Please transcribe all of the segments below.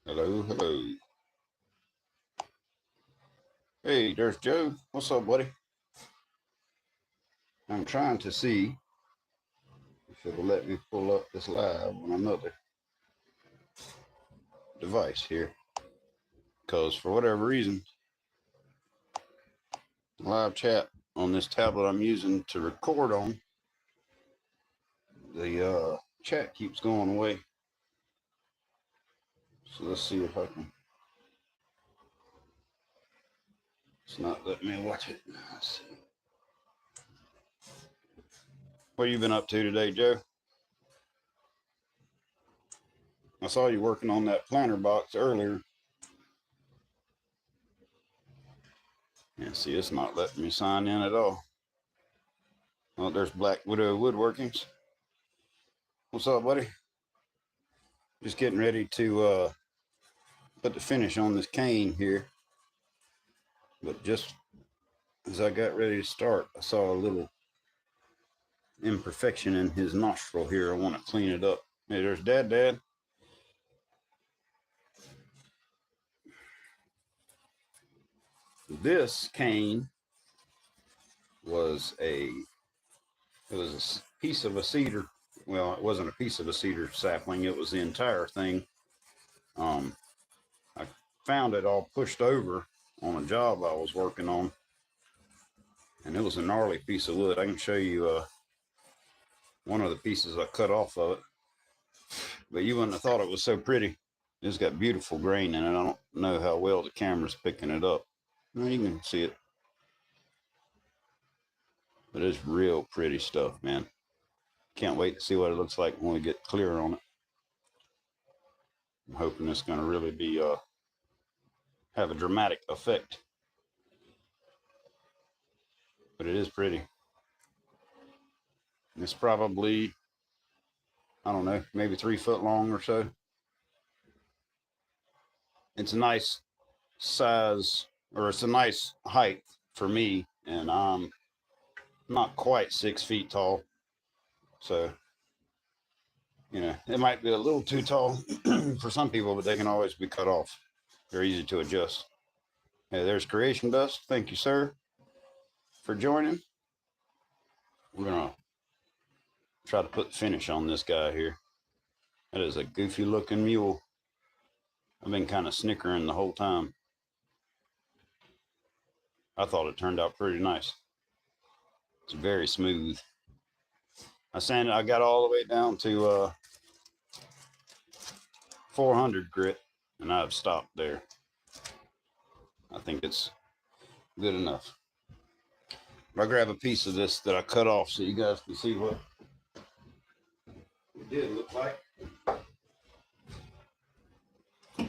Hello, hello. Hey, there's Joe. What's up, buddy? I'm trying to see if it'll let me pull up this live on another device here. Because for whatever reason, live chat on this tablet I'm using to record on, the chat keeps going away. So let's see if I can. It's not letting me watch it. Let's see. What have you been up to today, Joe? I saw you working on that planter box earlier. Yeah, see, it's not letting me sign in at all. Oh, there's Black Widow Woodworkings. What's up, buddy? Just getting ready to put the finish on this cane here. But just as I got ready to start, I saw a little imperfection in his nostril here. I want to clean it up. Hey, there's Dad. This cane was a piece of a cedar. Well, it wasn't a piece of a cedar sapling. It was the entire thing. I found it all pushed over on a job I was working on, and it was a gnarly piece of wood. I can show you one of the pieces I cut off of it, but you wouldn't have thought it was so pretty. It's got beautiful grain in it. I don't know how well the camera's picking it up. Well, you can see it, but it's real pretty stuff, man. Can't wait to see what it looks like when we get clear on it. I'm hoping it's going to really be have a dramatic effect, but it is pretty. It's probably, I don't know, maybe 3 foot long or so. It's a nice size, or it's a nice height for me, and I'm not quite 6 feet tall, so it might be a little too tall for some people, but they can always be cut off. They're easy to adjust. Hey, there's Creation Dust. Thank you, sir, for joining. We're gonna try to put finish on this guy here. That is a goofy looking mule. I've been kind of snickering the whole time. I thought it turned out pretty nice. It's very smooth. I got all the way down to 400 grit, and I've stopped there. I think it's good enough. I'll grab a piece of this that I cut off so you guys can see what it did look like. I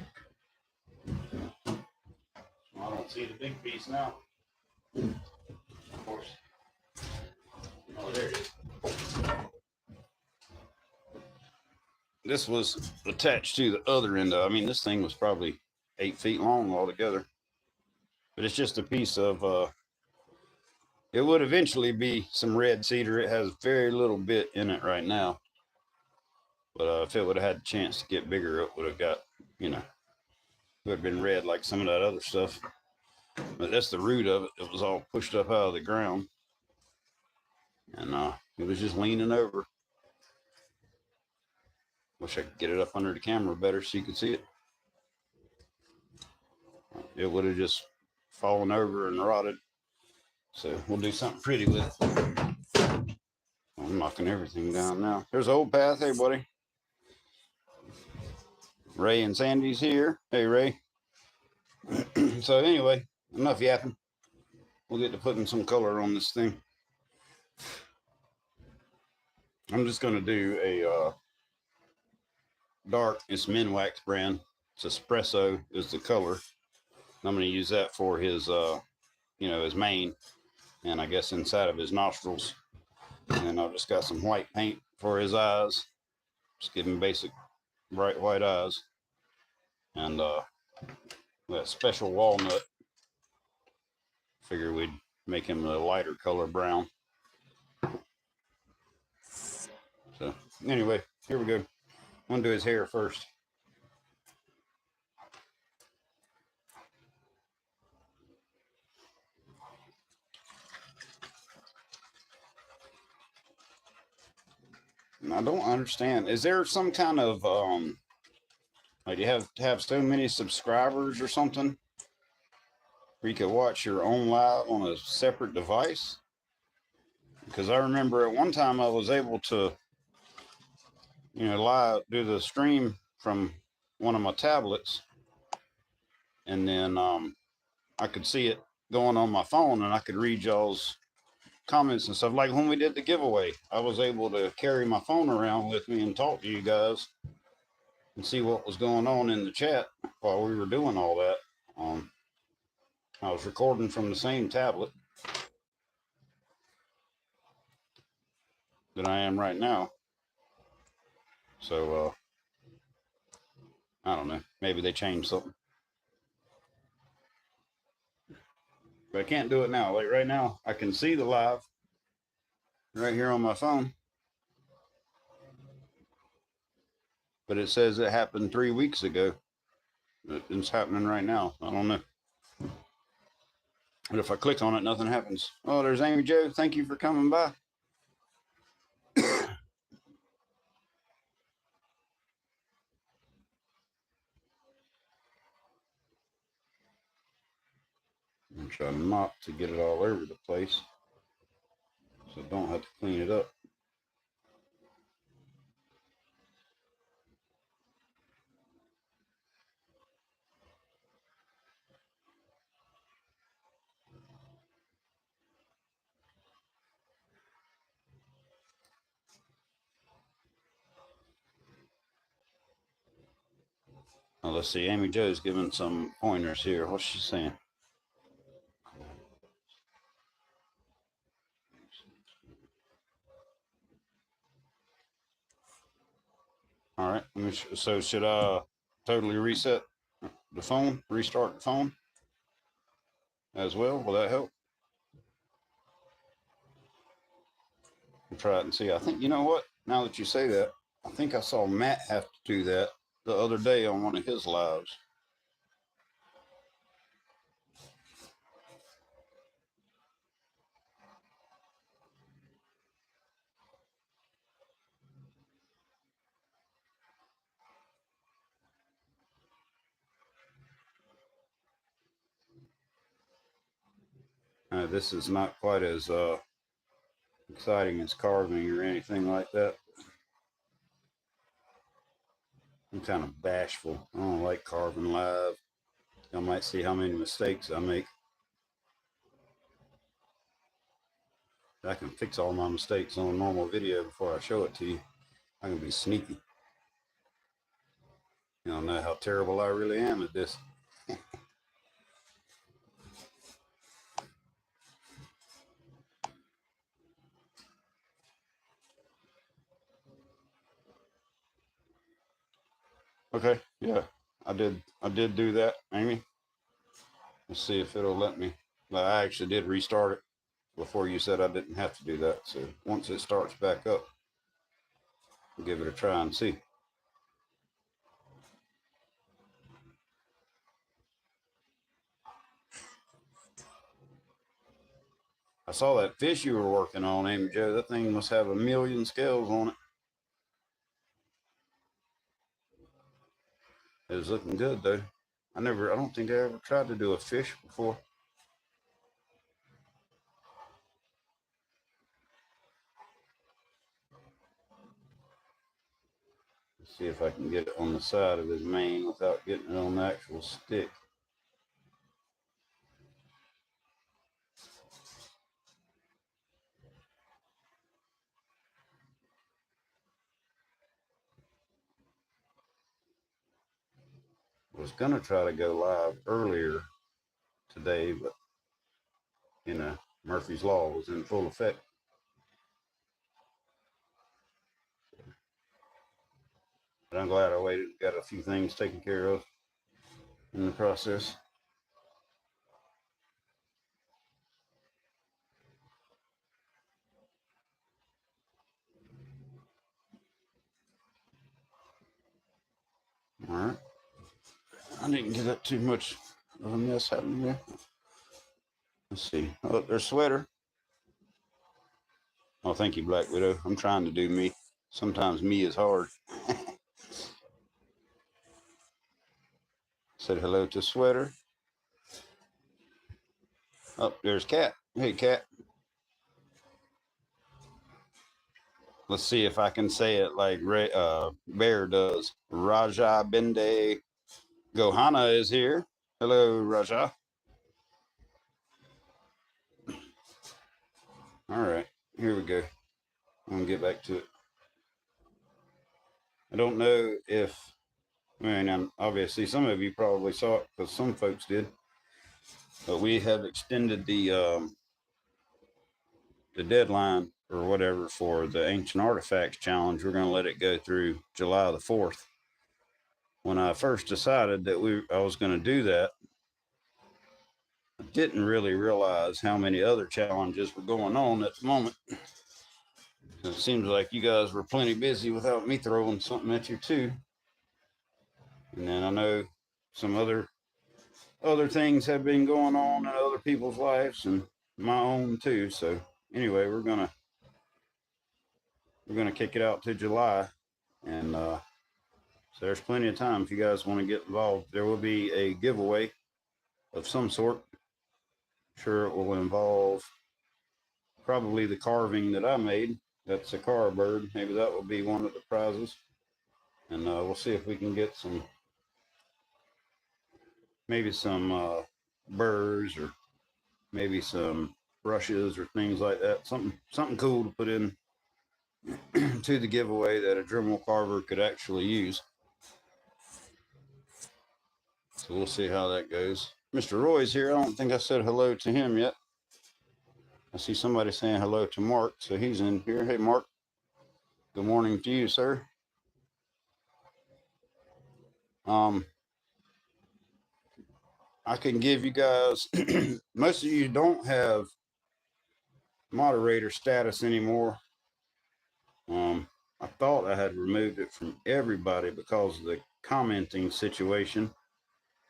don't see the big piece now. Of course. Oh, there it is. This was attached to the other end of it. I mean, this thing was probably 8 feet long altogether. But it's just a piece of, it would eventually be some red cedar. It has very little bit in it right now. But if it would have had a chance to get bigger, it would have got, it would have been red like some of that other stuff. But that's the root of it. It was all pushed up out of the ground. And it was just leaning over. Wish I could get it up under the camera better so you could see it. It would have just fallen over and rotted. So we'll do something pretty with it. I'm knocking everything down now. There's Old Path. Hey, buddy. Ray and Sandy's here. Hey, Ray. So anyway, enough yapping. We'll get to putting some color on this thing. I'm just going to do a dark. It's Minwax brand. It's espresso is the color. I'm going to use that for his, his mane, and I guess inside of his nostrils. And then I've just got some white paint for his eyes. Just give him basic bright white eyes. And that special walnut. Figure we'd make him a lighter color brown. So anyway, here we go. I'm going to do his hair first. I don't understand. Is there some kind of like you have to have so many subscribers or something where you could watch your own live on a separate device? Because I remember at one time I was able to, live do the stream from one of my tablets, and then I could see it going on my phone, and I could read y'all's comments and stuff. Like when we did the giveaway, I was able to carry my phone around with me and talk to you guys and see what was going on in the chat while we were doing all that. I was recording from the same tablet that I am right now. So I don't know. Maybe they changed something. But I can't do it now. Like right now, I can see the live right here on my phone. But it says it happened 3 weeks ago. It's happening right now. I don't know. But if I click on it, nothing happens. Oh, there's Amy Jo. Thank you for coming by. I'm trying not to get it all over the place, so I don't have to clean it up. Now, let's see. Amy Jo's giving some pointers here. What's she saying? All right. So should I totally reset the phone, restart the phone as well? Will that help? I'll try it and see. I think, you know what? Now that you say that, I think I saw Matt have to do that the other day on one of his lives. This is not quite as exciting as carving or anything like that. I'm kind of bashful. I don't like carving live. I might see how many mistakes I make. I can fix all my mistakes on a normal video before I show it to you. I can be sneaky. You don't know how terrible I really am at this. Okay, yeah, I did do that, Amy. Let's see if it'll let me. I actually did restart it before you said I didn't have to do that. So once it starts back up, I'll give it a try and see. I saw that fish you were working on, Amy Jo. That thing must have 1,000,000 scales on it. It was looking good though. I don't think I ever tried to do a fish before. Let's see if I can get it on the side of his mane without getting it on the actual stick. I was gonna try to go live earlier today, but Murphy's Law was in full effect. But I'm glad I waited. Got a few things taken care of in the process. All right. I didn't get up too much of a mess happening there. Let's see. Oh, there's Sweater. Oh, thank you, Black Widow. I'm trying to do me. Sometimes me is hard. Said hello to Sweater. Oh, there's Cat. Hey, Cat. Let's see if I can say it like Bear does. Raja Bende Gohana is here. Hello, Raja. All right, here we go. I'm gonna get back to it. I don't know if, I mean, obviously some of you probably saw it because some folks did, but we have extended the deadline or whatever for the Ancient Artifacts Challenge. We're gonna let it go through July the 4th. When I first decided that I was gonna do that, I didn't really realize how many other challenges were going on at the moment. It seems like you guys were plenty busy without me throwing something at you too. And then I know some other things have been going on in other people's lives and my own too. So anyway, we're gonna kick it out to July, and so there's plenty of time if you guys want to get involved. There will be a giveaway of some sort. Sure, it will involve probably the carving that I made. That's a car bird. Maybe that will be one of the prizes, and we'll see if we can get maybe some burrs or maybe some brushes or things like that. Something cool to put in to the giveaway that a Dremel carver could actually use. So we'll see how that goes. Mr. Roy's here. I don't think I said hello to him yet. I see somebody saying hello to Mark, so he's in here. Hey, Mark. Good morning to you, sir. I can give you guys, most of you don't have moderator status anymore. I thought I had removed it from everybody because of the commenting situation,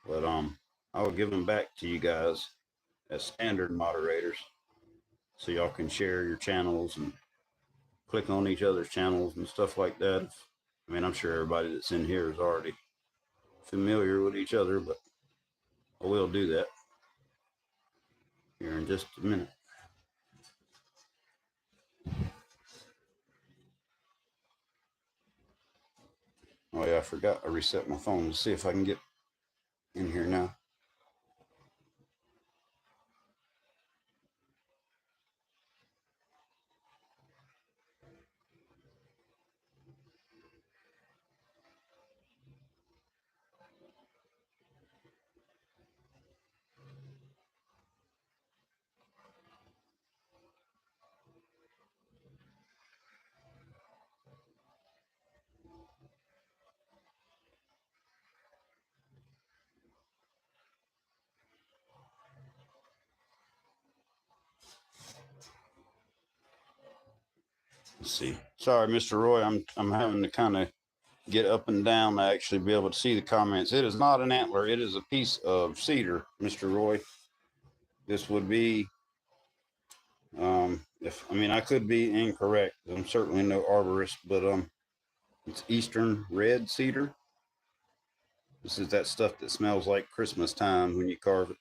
but I will give them back to you guys as standard moderators, so y'all can share your channels and click on each other's channels and stuff like that. I mean, I'm sure everybody that's in here is already familiar with each other, but I will do that here in just a minute. Oh yeah, I forgot I reset my phone. Let's see if I can get in here now. Let's see. Sorry, Mr. Roy, I'm having to kind of get up and down to actually be able to see the comments. It is not an antler. It is a piece of cedar, Mr. Roy. This would be, I could be incorrect. I'm certainly no arborist, but it's Eastern red cedar. This is that stuff that smells like Christmas time when you carve it.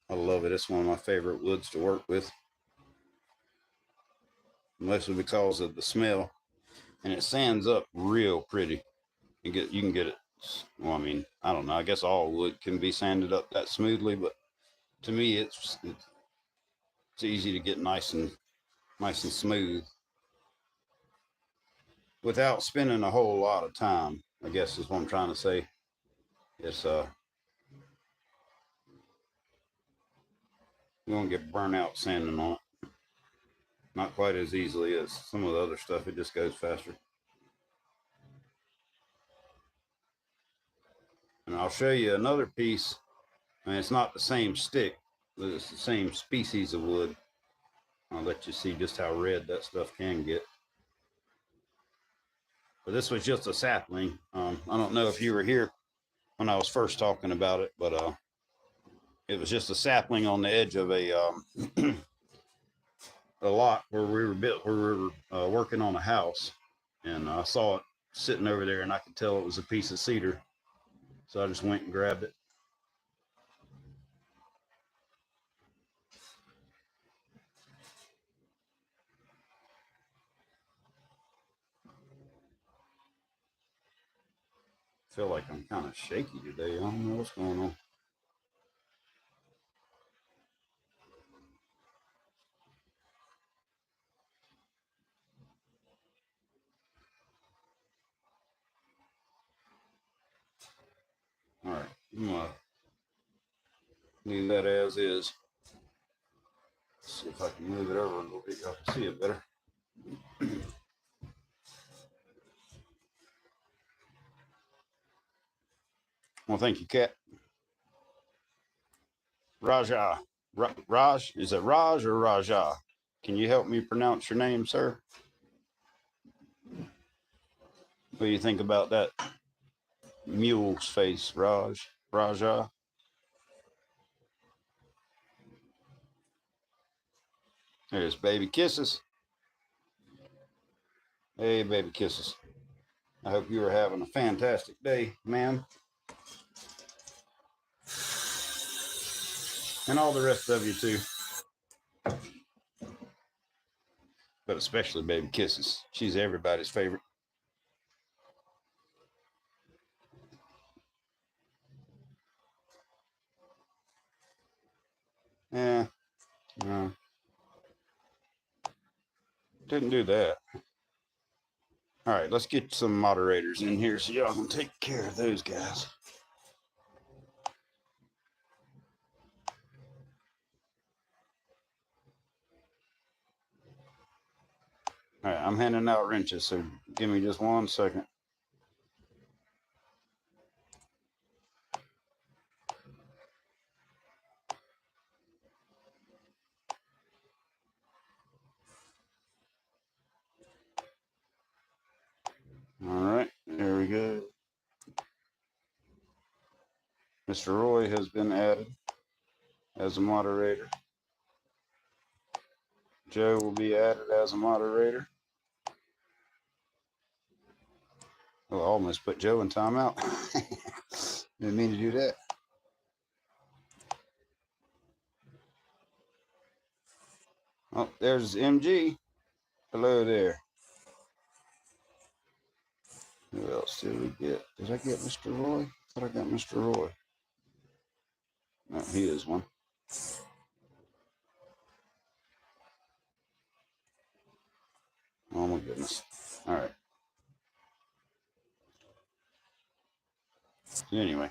I love it. It's one of my favorite woods to work with, mostly because of the smell, and it sands up real pretty. You can get it. Well, I mean, I don't know. I guess all wood can be sanded up that smoothly, but to me, it's easy to get nice and smooth without spending a whole lot of time, I guess is what I'm trying to say. It's you won't get burnt out sanding on it. Not quite as easily as some of the other stuff. It just goes faster. And I'll show you another piece. I mean, it's not the same stick, but it's the same species of wood. I'll let you see just how red that stuff can get. But this was just a sapling. I don't know if you were here when I was first talking about it, but it was just a sapling on the edge of a a lot where we were working on a house, and I saw it sitting over there, and I could tell it was a piece of cedar. So I just went and grabbed it. I feel like I'm kind of shaky today. I don't know what's going on. All right, I'm gonna leave that as is. See if I can move it over a little bit. Y'all can see it better. Well, thank you, Kat. Raja. Raj? Is it Raj or Raja? Can you help me pronounce your name, sir? What do you think about that mule's face, Raj? Raja? There's baby kisses. Hey, baby kisses. I hope you are having a fantastic day, ma'am. And all the rest of you, too. But especially baby kisses. She's everybody's favorite. Yeah. No. Didn't do that. All right, let's get some moderators in here so y'all can take care of those guys. All right, I'm handing out wrenches, so give me just 1 second. All right, there we go. Mr. Roy has been added as a moderator. Joe will be added as a moderator. Oh, I almost put Joe in timeout. Didn't mean to do that. Oh, there's MG. Hello there. Who else did we get? Did I get Mr. Roy? I thought I got Mr. Roy. No, he is one. Oh my goodness. All right. Anyway.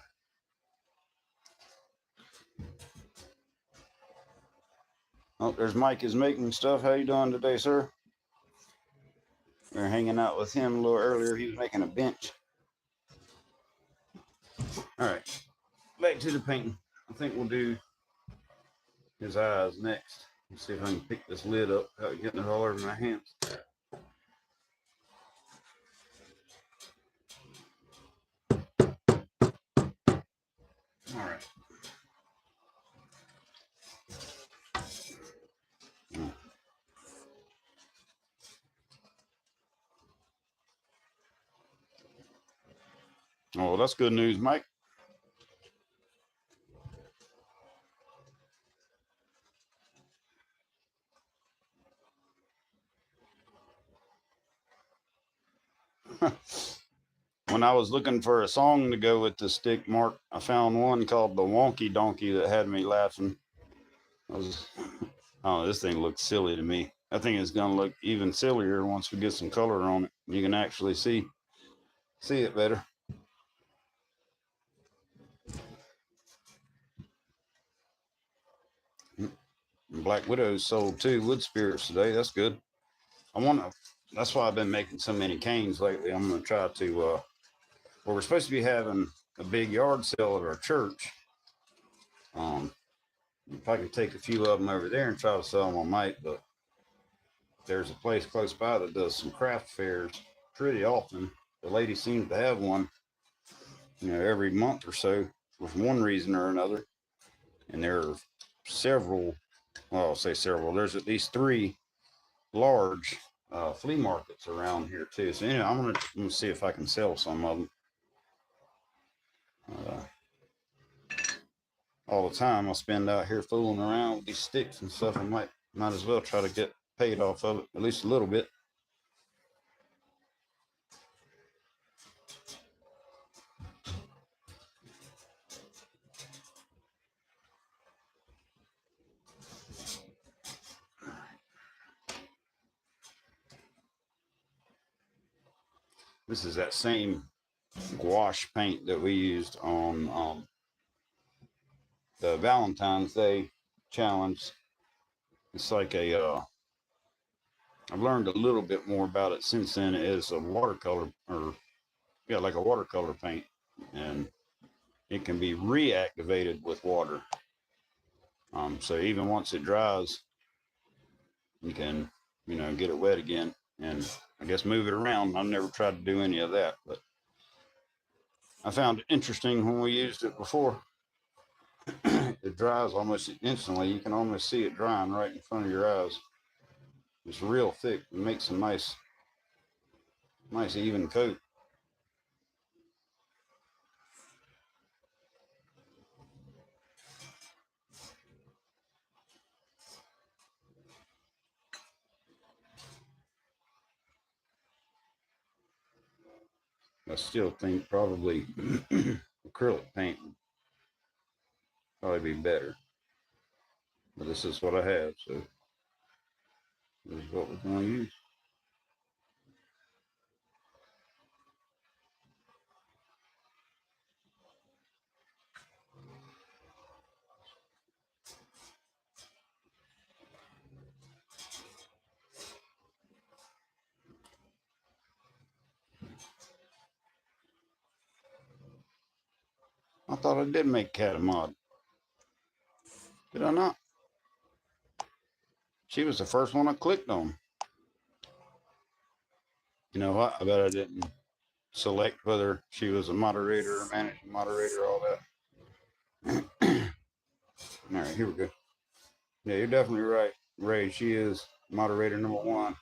Oh, there's Mike is making stuff. How you doing today, sir? We were hanging out with him a little earlier. He was making a bench. All right. Back to the painting. I think we'll do his eyes next. Let's see if I can pick this lid up without getting it all over my hands. All right. Oh, well, that's good news, Mike. When I was looking for a song to go with the stick mark, I found one called the Wonky Donkey that had me laughing. Oh, this thing looks silly to me. I think it's gonna look even sillier once we get some color on it. You can actually see it better. Black Widows sold 2 wood spirits today. That's good. That's why I've been making so many canes lately. I'm gonna try to well, we're supposed to be having a big yard sale at our church. If I could take a few of them over there and try to sell them, I might, but there's a place close by that does some craft fairs pretty often. The lady seems to have one, every month or so for one reason or another. And there are several, well, I'll say several, there's at least 3 large flea markets around here too. So anyway, I'm gonna see if I can sell some of them. Uh, all the time I spend out here fooling around with these sticks and stuff, I might as well try to get paid off of it, at least a little bit. This is that same gouache paint that we used on the Valentine's Day challenge. It's like I've learned a little bit more about it since then. It is a watercolor, or yeah, like a watercolor paint, and it can be reactivated with water. So even once it dries, you can, get it wet again, and I guess move it around. I've never tried to do any of that, but I found it interesting when we used it before. It dries almost instantly. You can almost see it drying right in front of your eyes. It's real thick. It makes a nice even coat. I still think probably acrylic paint would probably be better. But this is what I have, so this is what we're going to use. I thought I did make Cat a mod. Did I not? She was the first one I clicked on. You know what? I bet I didn't select whether she was a moderator, a managing moderator, all that. All right, here we go. Yeah, you're definitely right, Ray. She is moderator number one.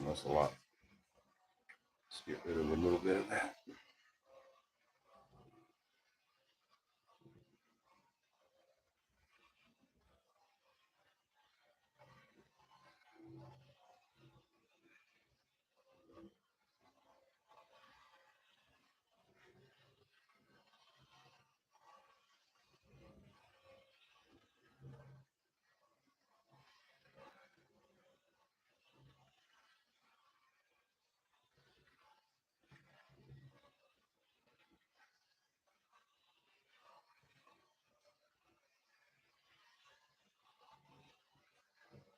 That's a lot. Let's get rid of a little bit of that.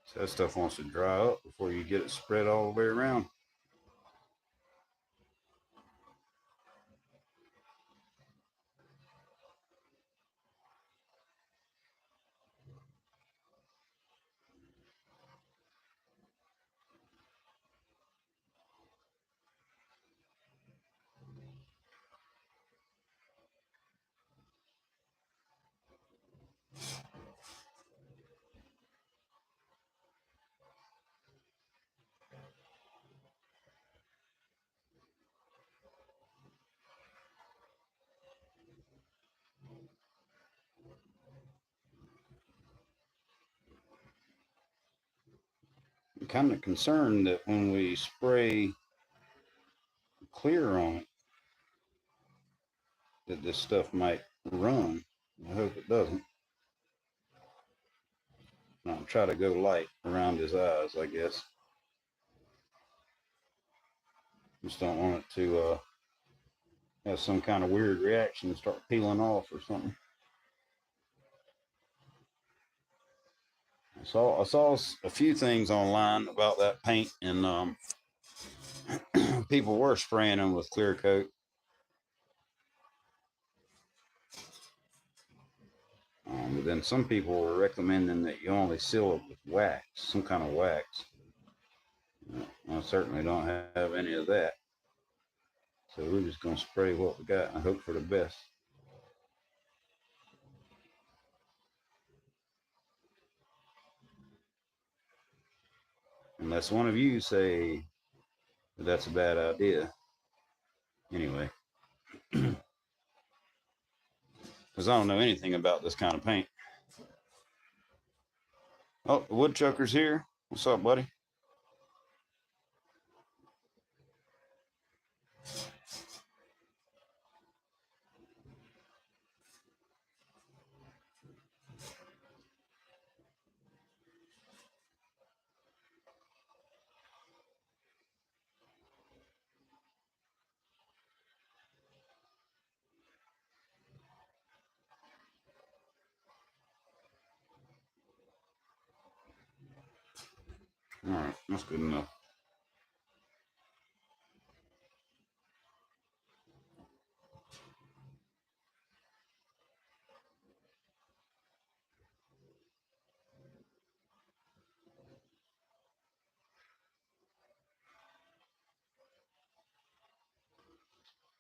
So that stuff wants to dry up before you get it spread all the way around. I'm kind of concerned that when we spray clear on it, that this stuff might run. I hope it doesn't. I'll try to go light around his eyes, I guess. Just don't want it to have some kind of weird reaction and start peeling off or something. I saw a few things online about that paint, and people were spraying them with clear coat. But then some people were recommending that you only seal it with wax, some kind of wax. I certainly don't have any of that. So we're just going to spray what we got and hope for the best. unless one of you say that that's a bad idea. Anyway, because I don't know anything about this kind of paint. Oh, the woodchucker's here. What's up, buddy? All right, that's good enough.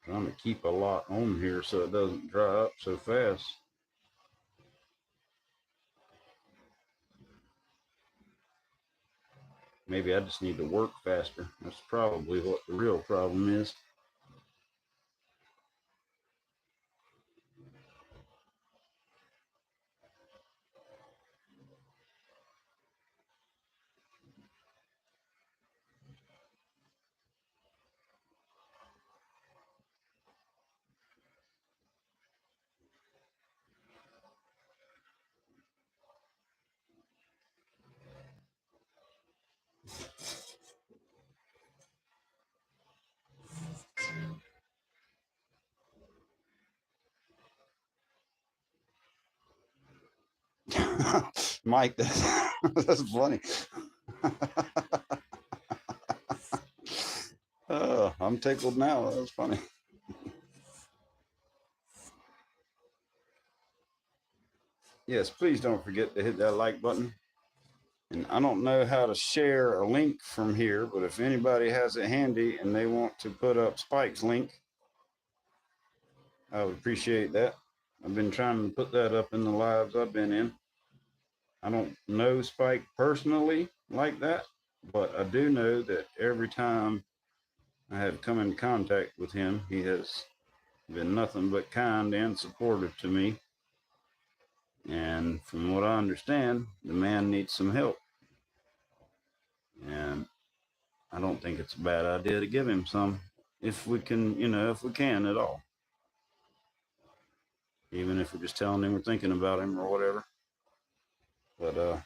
Trying to keep a lot on here so it doesn't dry up so fast. Maybe I just need to work faster. That's probably what the real problem is. Mike, that's funny. Oh, I'm tickled now. That's funny. Yes, please don't forget to hit that like button. And I don't know how to share a link from here, but if anybody has it handy and they want to put up Spike's link, I would appreciate that. I've been trying to put that up in the lives I've been in. I don't know Spike personally like that, but I do know that every time I have come in contact with him, he has been nothing but kind and supportive to me. And from what I understand, the man needs some help. And I don't think it's a bad idea to give him some if we can, if we can at all. Even if we're just telling him we're thinking about him or whatever. But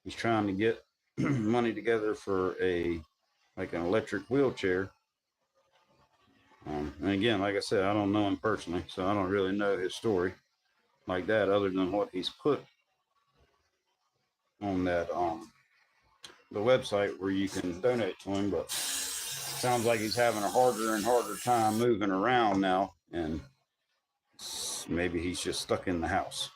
he's trying to get money together for an electric wheelchair. And again, like I said, I don't know him personally, so I don't really know his story like that, other than what he's put on that the website where you can donate to him. But sounds like he's having a harder and harder time moving around now, and maybe he's just stuck in the house.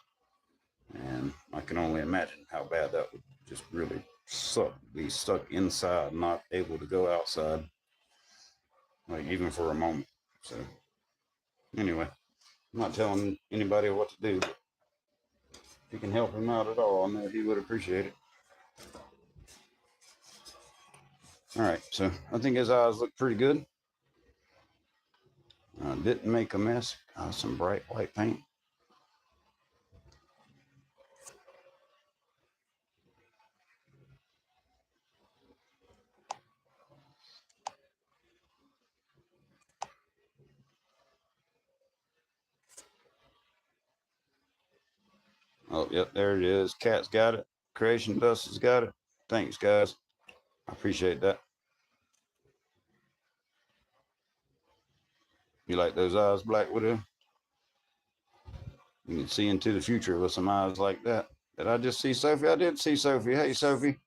And I can only imagine how bad that would just really suck. Be stuck inside, not able to go outside, like even for a moment. So anyway, I'm not telling anybody what to do, but if you can help him out at all, I know he would appreciate it. All right, so I think his eyes look pretty good. Didn't make a mess. Some bright white paint. Oh, yep, there it is. Cat's got it. Creation Dust has got it. Thanks, guys. I appreciate that. You like those eyes, Black Widow? You can see into the future with some eyes like that. Did I just see Sophie? I did see Sophie. Hey, Sophie.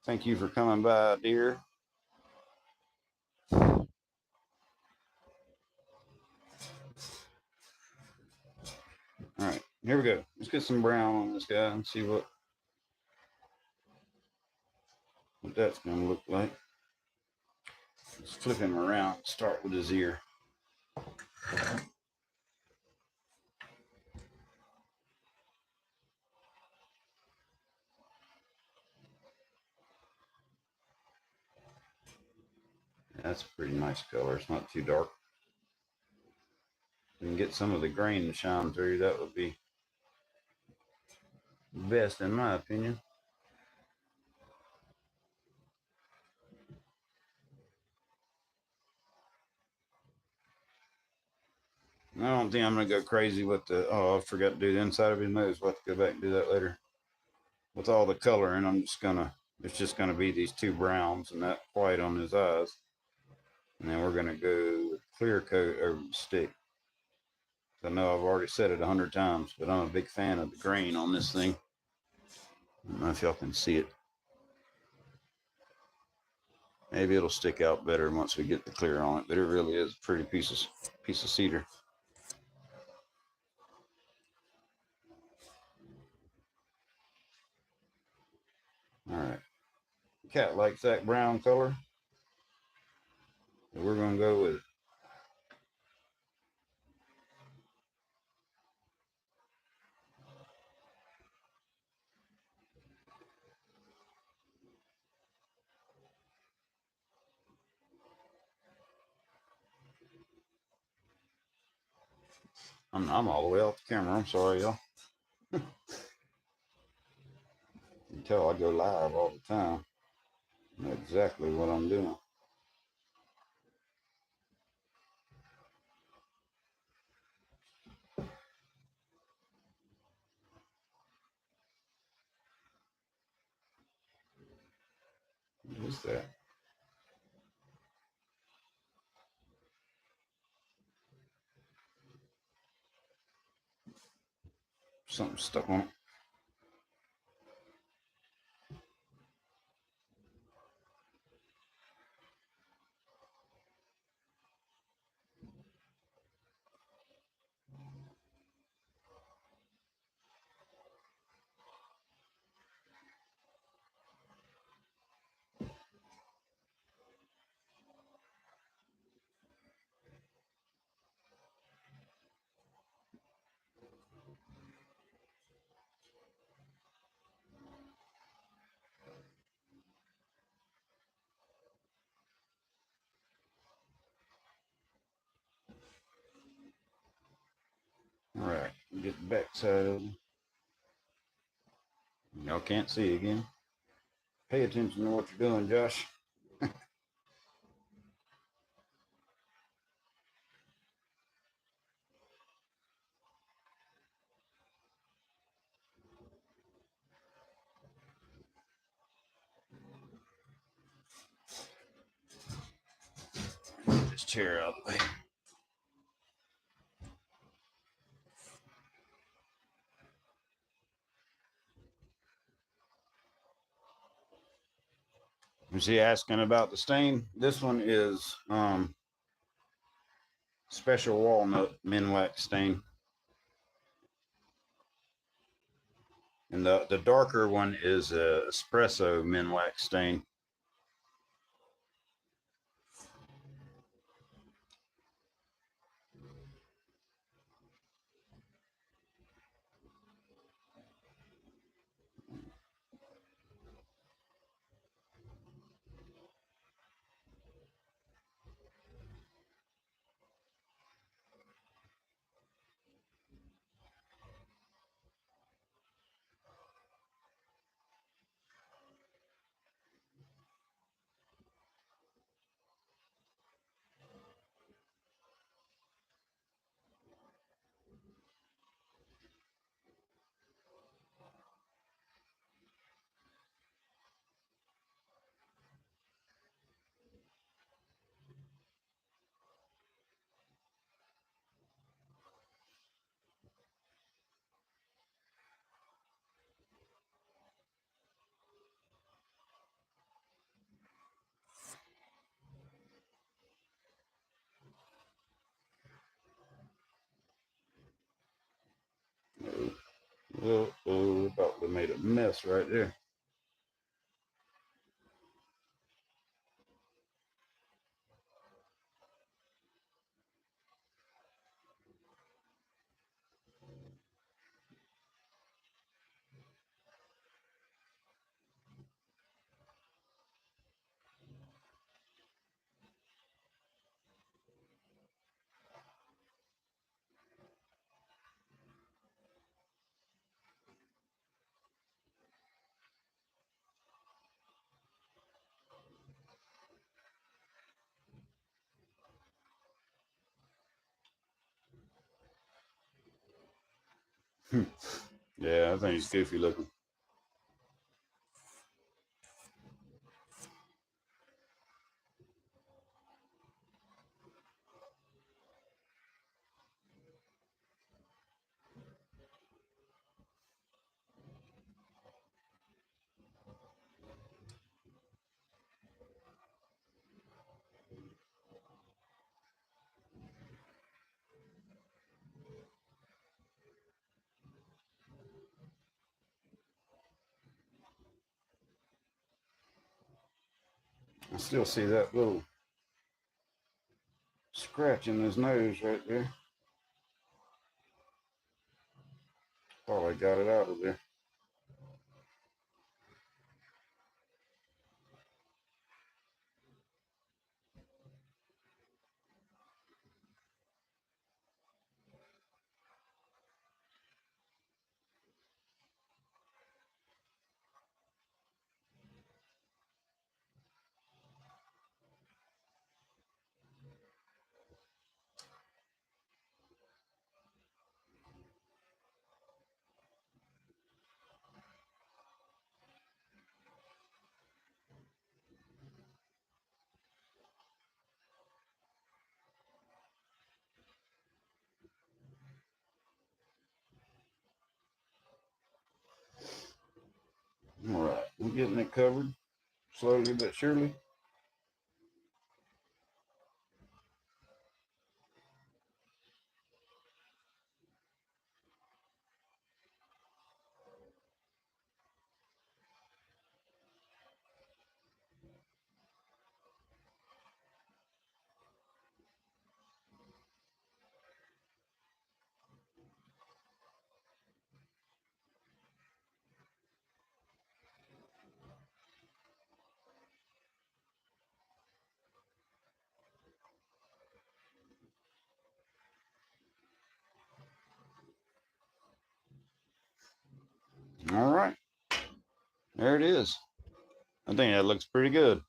Thank you for coming by, dear. All right, here we go. Let's get some brown on this guy and see what that's going to look like. Let's flip him around. Start with his ear. That's a pretty nice color. It's not too dark. You can get some of the grain to shine through. That would be best in my opinion. I don't think I'm gonna go crazy with the. Oh, I forgot to do the inside of his nose. We'll have to go back and do that later. With all the color, and I'm just gonna. It's just gonna be these two browns and that white on his eyes, and then we're gonna go clear coat over the stick. I know I've already said it 100 times, but I'm a big fan of the grain on this thing. I don't know if y'all can see it. Maybe it'll stick out better once we get the clear on it, but it really is a pretty piece of cedar. All right. Cat likes that brown color, so we're gonna go with it. I'm all the way off the camera. I'm sorry, y'all. You can tell I go live all the time. I know exactly what I'm doing. What is that? Something stuck on it. All right, get the back side of it. Y'all can't see again. Pay attention to what you're doing, Josh. Get this chair out of the way. Was he asking about the stain? This one is special walnut minwax stain, and the darker one is espresso minwax stain. About to made a mess right there. Yeah, I think he's goofy looking. I still see that little scratch in his nose right there. Thought I got it out of there. All right, we're getting it covered slowly but surely. All right, there it is. I think that looks pretty good.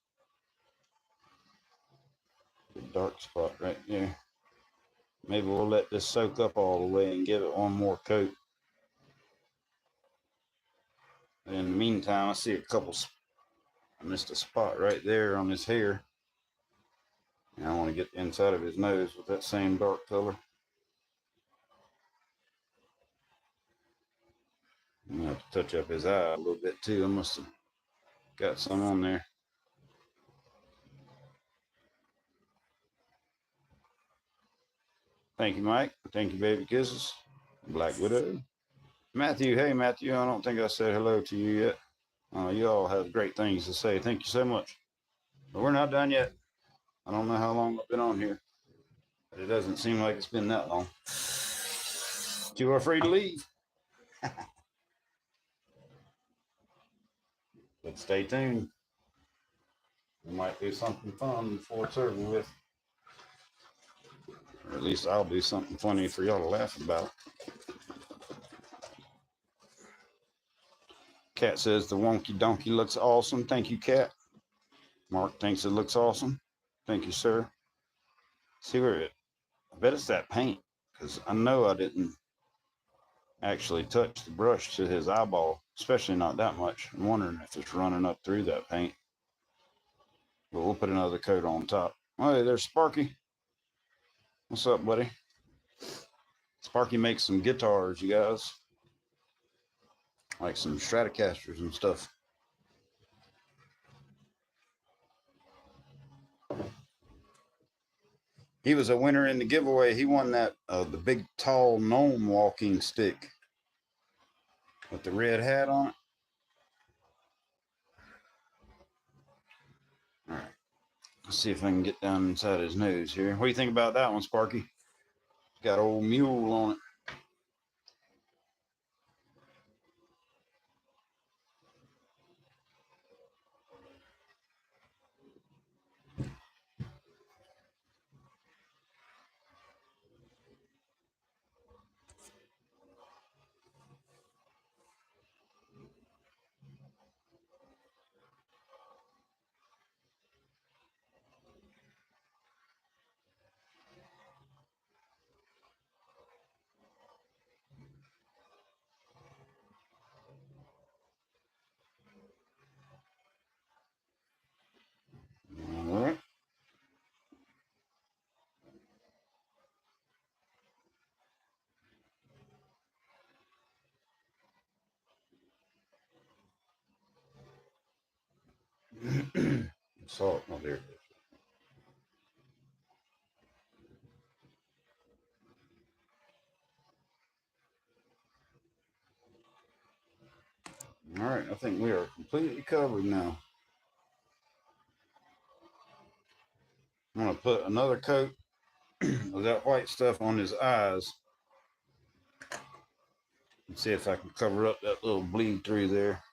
Good dark spot right there. Maybe we'll let this soak up all the way and give it one more coat. And in the meantime, I see a couple. I missed a spot right there on his hair. And I want to get the inside of his nose with that same dark color. I'm gonna have to touch up his eye a little bit too. I must have got some on there. Thank you, Mike. Thank you, baby kisses. Black Widow. Matthew, hey Matthew, I don't think I said hello to you yet. You all have great things to say. Thank you so much. But we're not done yet. I don't know how long I've been on here, but it doesn't seem like it's been that long. You are free to leave. But stay tuned. We might do something fun before it's over with. Or at least I'll do something funny for y'all to laugh about. Cat says the wonky donkey looks awesome. Thank you, Cat. Mark thinks it looks awesome. Thank you, sir. See where it? I bet it's that paint because I know I didn't actually touch the brush to his eyeball, especially not that much. I'm wondering if it's running up through that paint. But we'll put another coat on top. Oh, hey, there's Sparky. What's up, buddy? Sparky makes some guitars, you guys. Like some Stratocasters and stuff. He was a winner in the giveaway. He won that the big tall gnome walking stick with the red hat on it. All right. Let's see if I can get down inside his nose here. What do you think about that one, Sparky? It's got old mule on it. All right, I think we are completely covered now. I'm gonna put another coat of that white stuff on his eyes and see if I can cover up that little bleed through there.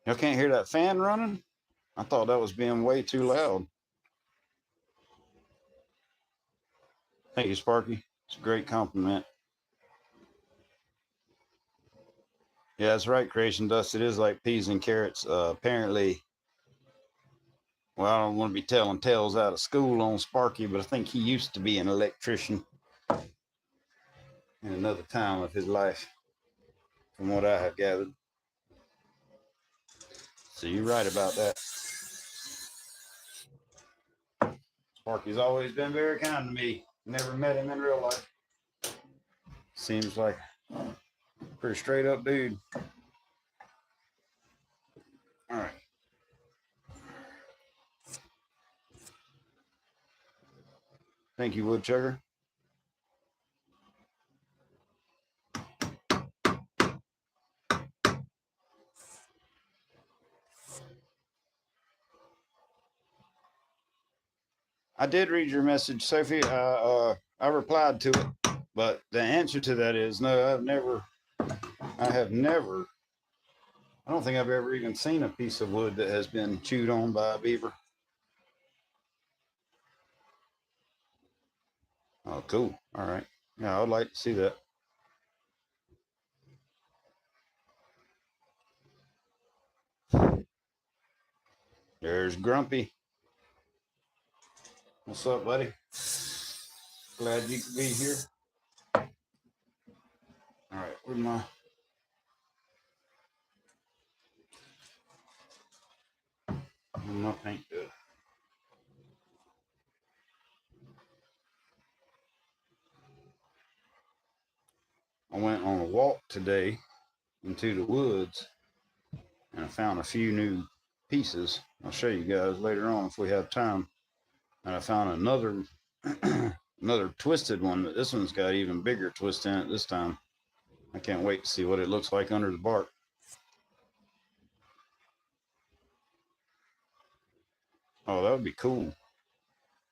Y'all can't hear that fan running? I thought that was being way too loud. Thank you, Sparky. It's a great compliment. Yeah, that's right, Creation Dust. It is like peas and carrots. Apparently, well, I don't want to be telling tales out of school on Sparky, but I think he used to be an electrician in another time of his life, from what I have gathered. So you're right about that. Sparky's always been very kind to me. Never met him in real life. Seems like a pretty straight up dude. All right. Thank you, Woodchucker. I did read your message, Sophie. I replied to it, but the answer to that is no. I have never. I don't think I've ever even seen a piece of wood that has been chewed on by a beaver. Oh, cool. All right. Yeah, I'd like to see that. There's Grumpy. What's up, buddy? Glad you could be here. All right, where's my paint good? I went on a walk today into the woods and I found a few new pieces. I'll show you guys later on if we have time. And I found another another twisted one, but this one's got even bigger twist in it this time. I can't wait to see what it looks like under the bark. Oh, that would be cool,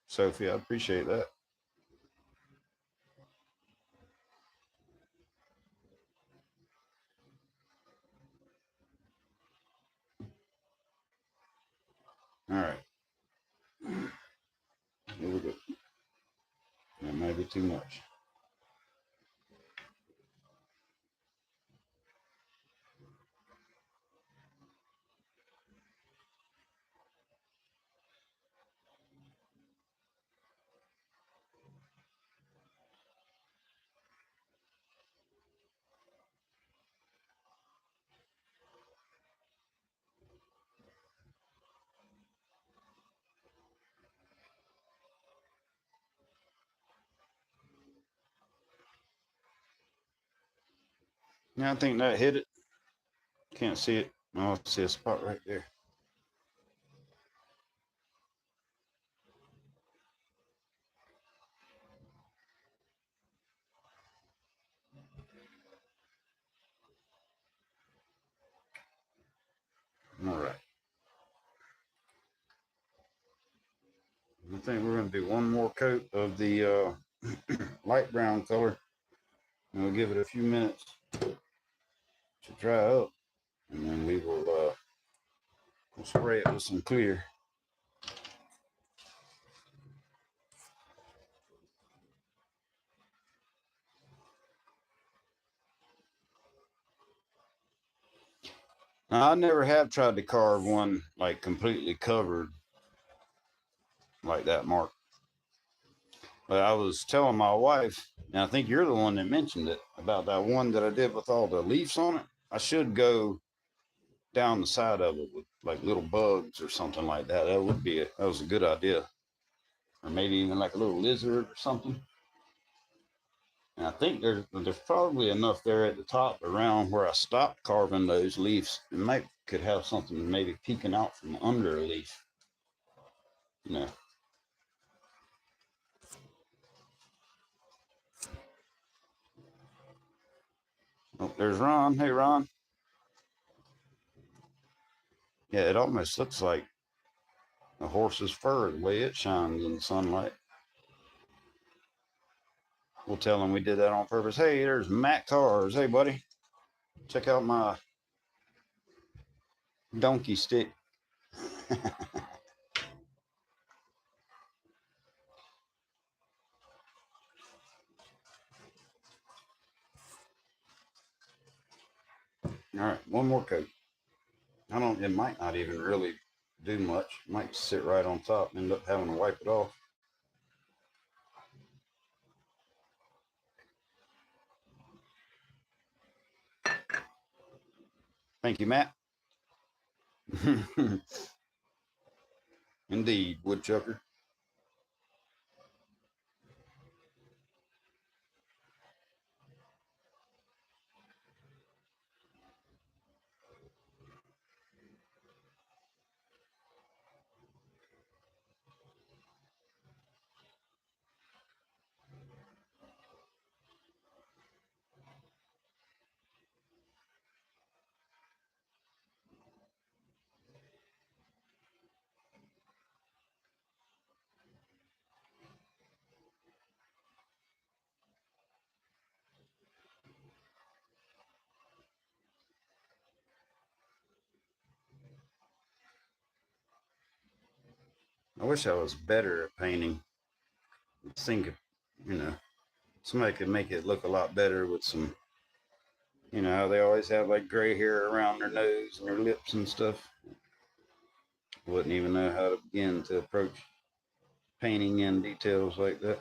Sophie. I appreciate that. All right. Here we go. That might be too much. Yeah, I think that hit it. Can't see it. Oh, I see a spot right there. All right. I think we're going to do one more coat of the light brown color. And we'll give it a few minutes to dry up. And then we'll spray it with some clear. Now, I never have tried to carve one like completely covered like that, Mark. But I was telling my wife, and I think you're the one that mentioned it about that one that I did with all the leaves on it. I should go down the side of it with like little bugs or something like that. That was a good idea. Or maybe even like a little lizard or something. And I think there's probably enough there at the top around where I stopped carving those leaves. It might could have something maybe peeking out from under a leaf. You know. Oh, there's Ron. Hey, Ron. Yeah, it almost looks like a horse's fur the way it shines in the sunlight. We'll tell him we did that on purpose. Hey, there's Matt Cars. Hey, buddy. Check out my donkey stick. All right, one more coat. It might not even really do much. It might sit right on top and end up having to wipe it off. Thank you, Matt. Indeed, woodchucker. I wish I was better at painting. I think, you know, somebody could make it look a lot better with some, how they always have like gray hair around their nose and their lips and stuff. Wouldn't even know how to begin to approach painting in details like that.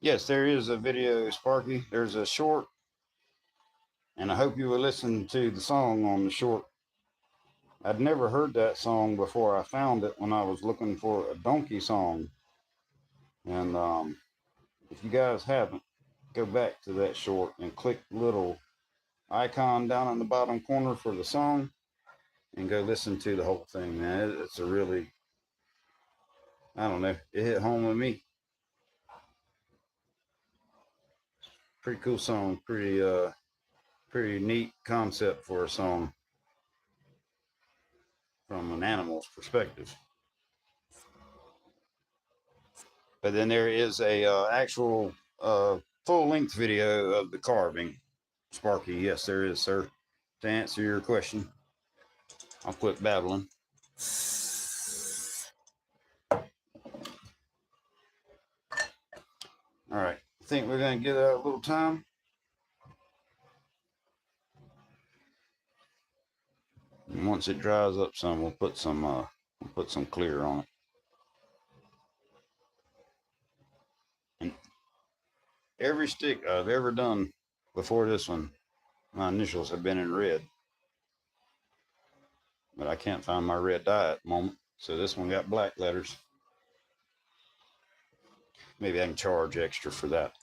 Yes, there is a video, Sparky. There's a short, and I hope you will listen to the song on the short. I'd never heard that song before I found it when I was looking for a donkey song. And if you guys haven't, go back to that short and click the little icon down in the bottom corner for the song and go listen to the whole thing, man. It's a really, I don't know, it hit home with me. Pretty cool song, pretty neat concept for a song from an animal's perspective. But then there is a actual full length video of the carving, Sparky. Yes, there is, sir. To answer your question, I'll quit babbling. All right, I think we're gonna give that a little time. And once it dries up some, we'll put some clear on it. And every stick I've ever done before this one, my initials have been in red. But I can't find my red dye at the moment. So this one got black letters. Maybe I can charge extra for that.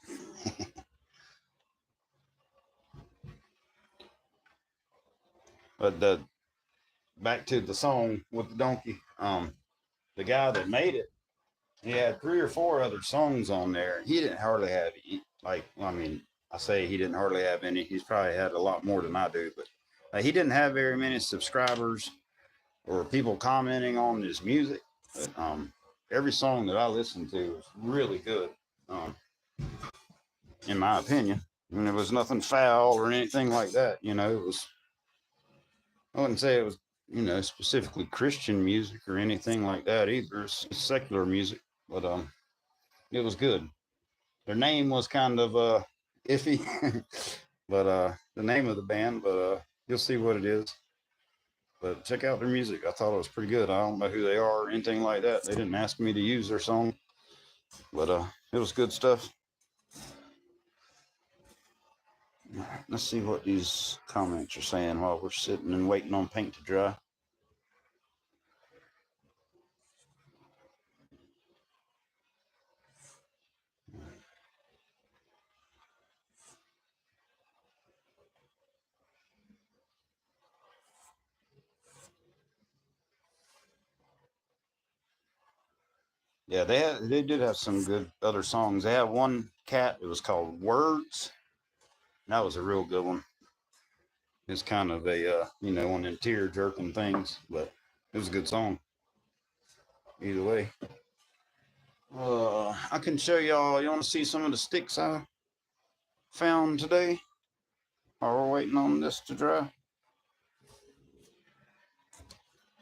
But back to the song with the donkey. The guy that made it, he had 3 or 4 other songs on there. He didn't hardly have I say he didn't hardly have any. He's probably had a lot more than I do, but he didn't have very many subscribers or people commenting on his music. But every song that I listened to was really good, in my opinion. And there was nothing foul or anything like that. It was. I wouldn't say it was, specifically Christian music or anything like that either. It's secular music, but it was good. Their name was kind of iffy, but the name of the band, but you'll see what it is. But check out their music. I thought it was pretty good. I don't know who they are or anything like that. They didn't ask me to use their song, but it was good stuff. Let's see what these comments are saying while we're sitting and waiting on paint to dry. Yeah, they did have some good other songs. They had one cat. It was called Words. That was a real good one. It's kind of a one of them tear jerking things, but it was a good song. Either way. I can show y'all. You want to see some of the sticks I found today? While we're waiting on this to dry.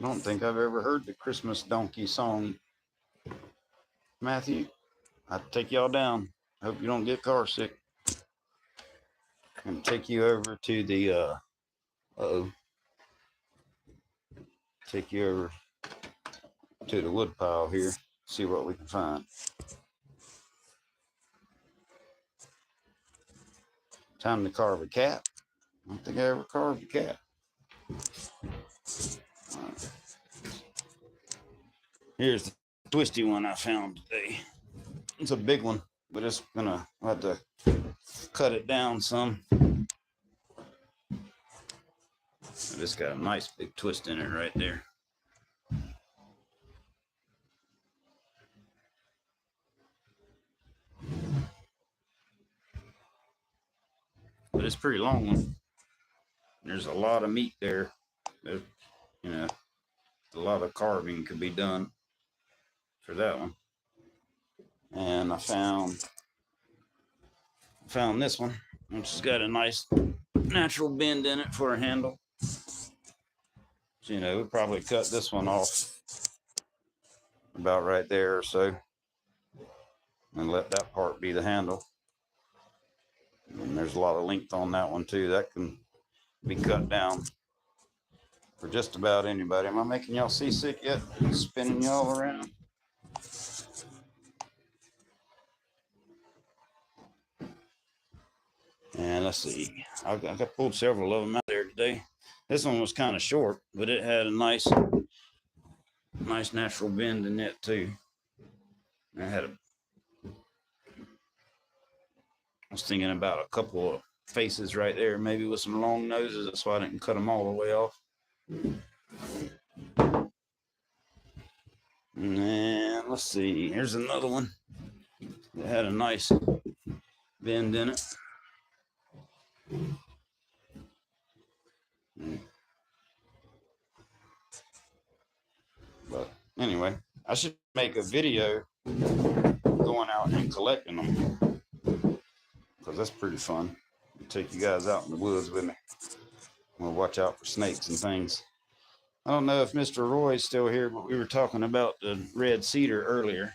I don't think I've ever heard the Christmas donkey song. Matthew, I take y'all down. Hope you don't get car sick. I'm gonna take you over to the take you over to the wood pile here. See what we can find. Time to carve a cat. I don't think I ever carved a cat. Right. Here's the twisty one I found today. It's a big one, but it's gonna have to cut it down some. It's got a nice big twist in it right there. But it's a pretty long one. There's a lot of meat there. There's, a lot of carving could be done for that one. And I found this one, which has got a nice natural bend in it for a handle. So, we'll probably cut this one off about right there or so and let that part be the handle. And there's a lot of length on that one too. That can be cut down for just about anybody. Am I making y'all seasick yet? Spinning y'all around? And let's see. I pulled several of them out there today. This one was kind of short, but it had a nice natural bend in it too. I was thinking about a couple of faces right there, maybe with some long noses. That's why I didn't cut them all the way off. And let's see. Here's another one that had a nice bend in it. But anyway, I should make a video going out and collecting them, because that's pretty fun. I'll take you guys out in the woods with me. We'll watch out for snakes and things. I don't know if Mr. Roy's still here, but we were talking about the red cedar earlier.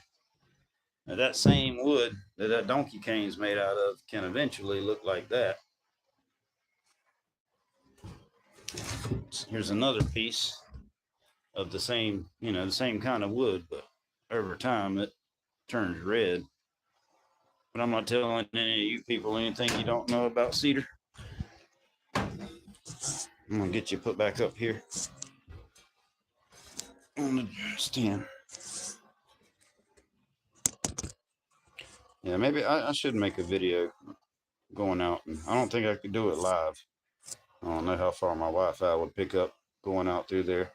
Now, that same wood that donkey cane's made out of can eventually look like that. Here's another piece of the same, the same kind of wood, but over time it turns red. But I'm not telling any of you people anything you don't know about cedar. I'm gonna get you put back up here on the stand. Yeah, maybe I should make a video going out. And I don't think I could do it live. I don't know how far my Wi-Fi would pick up going out through there.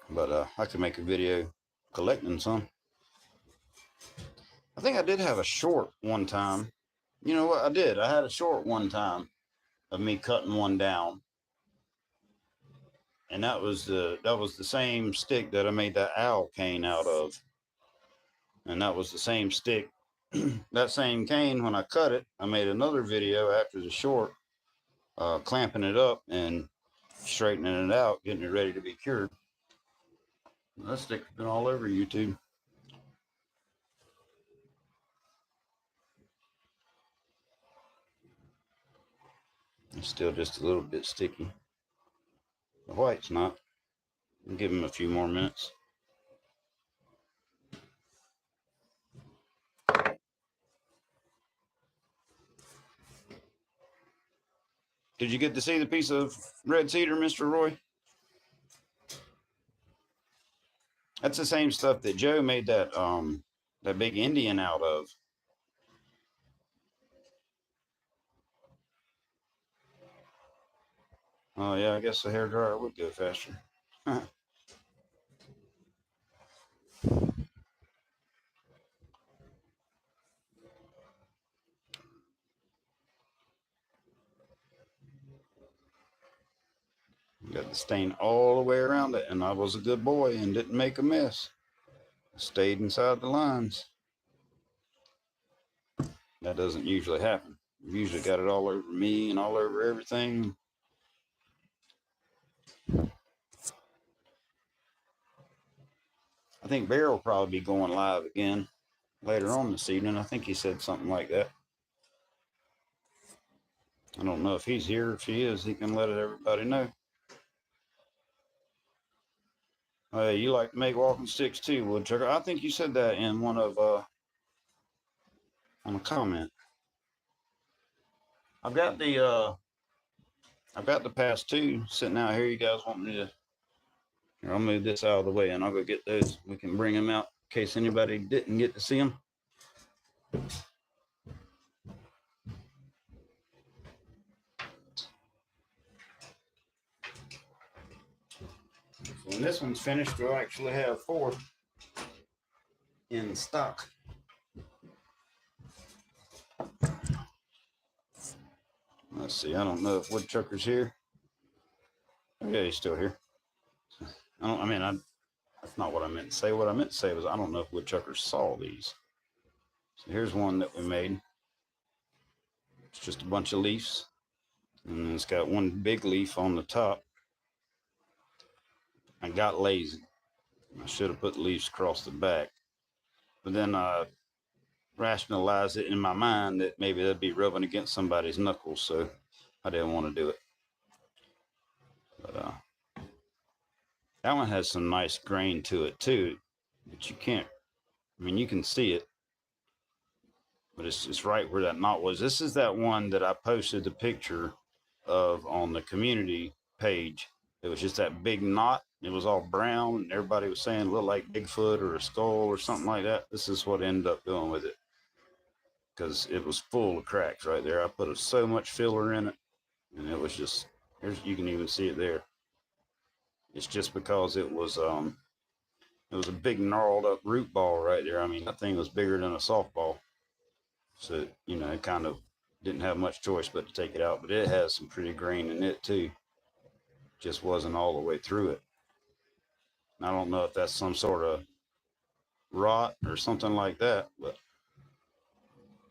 But I could make a video collecting some. I think I did have a short one time. You know what? I did. I had a short one time of me cutting one down. And that was the same stick that I made that owl cane out of. And that was the same stick. That same cane, when I cut it, I made another video after the short, clamping it up and straightening it out, getting it ready to be cured. That stick's been all over YouTube. It's still just a little bit sticky. The white's not. I'll give him a few more minutes. Did you get to see the piece of red cedar, Mr. Roy? That's the same stuff that Joe made that big Indian out of. Oh yeah, I guess the hairdryer would go faster. Got the stain all the way around it, and I was a good boy and didn't make a mess. Stayed inside the lines. That doesn't usually happen. I've usually got it all over me and all over everything. I think Bear will probably be going live again later on this evening. I think he said something like that. I don't know if he's here. If he is, he can let everybody know. You like to make walking sticks too, Woodchucker. I think you said that in one of on a comment. I've got the past two sitting out here. You guys want me to? Here, I'll move this out of the way and I'll go get those. We can bring them out in case anybody didn't get to see them. So when this one's finished, we'll actually have 4 in stock. Let's see. I don't know if Woodchucker's here. Oh, yeah, he's still here. That's not what I meant to say. What I meant to say was I don't know if Woodchucker saw these. So here's one that we made. It's just a bunch of leaves. And it's got one big leaf on the top. I got lazy. I should have put the leaves across the back. But then I rationalized it in my mind that maybe that'd be rubbing against somebody's knuckles. So I didn't want to do it. But that one has some nice grain to it too. But you can't, you can see it. But it's right where that knot was. This is that one that I posted the picture of on the community page. It was just that big knot. It was all brown, and everybody was saying it looked like Bigfoot or a skull or something like that. This is what I ended up doing with it because it was full of cracks right there. I put so much filler in it, and it was just, you can even see it there. It's just because it was a big gnarled up root ball right there. That thing was bigger than a softball. So, it kind of didn't have much choice but to take it out. But it has some pretty grain in it, too. Just wasn't all the way through it. I don't know if that's some sort of rot or something like that, but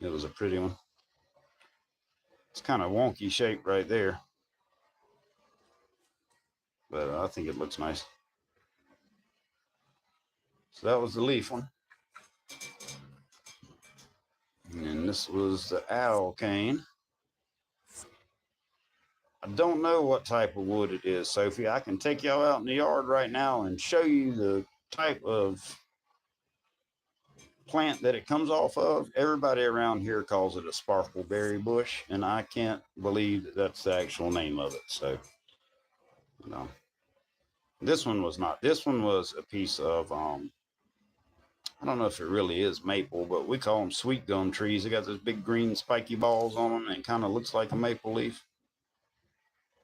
it was a pretty one. It's kind of wonky shape right there. But I think it looks nice. So that was the leaf one. And this was the owl cane. I don't know what type of wood it is, Sophie. I can take y'all out in the yard right now and show you the type of plant that it comes off of. Everybody around here calls it a sparkleberry bush, and I can't believe that that's the actual name of it. So, this one was not. This one was a piece of I don't know if it really is maple, but we call them sweet gum trees. They got those big green spiky balls on them, and it kind of looks like a maple leaf.